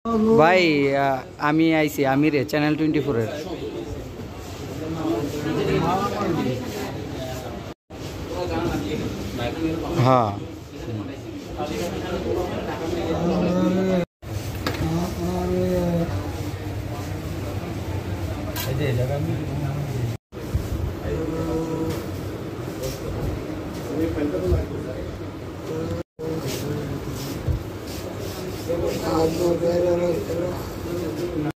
ভাই আমি আইছি আমিরে চ্যানেল 24 এর। হ্যাঁ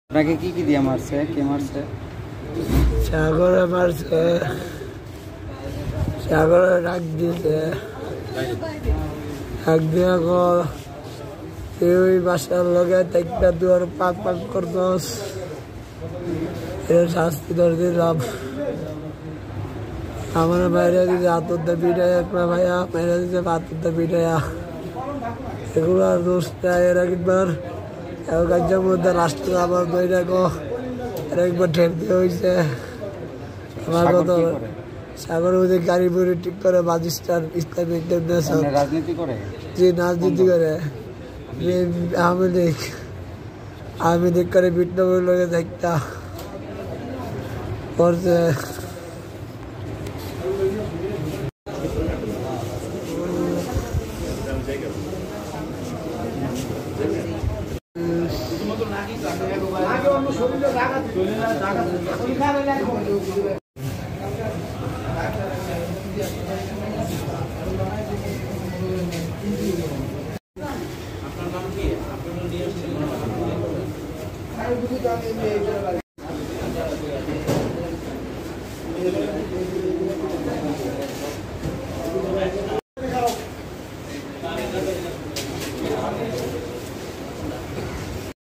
আপনাকে কি কি দিয়ে মারছে? কে মারছে? সাগরে মারছে, সাগরে ডাক দিয়েছে, ডাক দিয়ে তুই বাসার লগে একটা দুয়ার পাক পাক করতস, এর শাস্তি ধর দিলাম। আমার বাইরে দিতে হাতুর দা পিঠাইয়া একটা ভাইয়া মেরে দিতে হাতুর দা পিঠাইয়া, এগুলো আর দোষ নাই। এর একবার কাজের মধ্যে লাস্টে আমার দইটা এর একবার ঠেক দিয়ে হয়েছে আমার কথা। সাগর মধ্যে গাড়ি বুড়ি ঠিক করে বাজিস্টার ইসলামিক রাজনীতি করে, যে রাজনীতি করে আমি দেখ করে বিটনগর লোকে দেখতা করছে। আপনার নাম কি?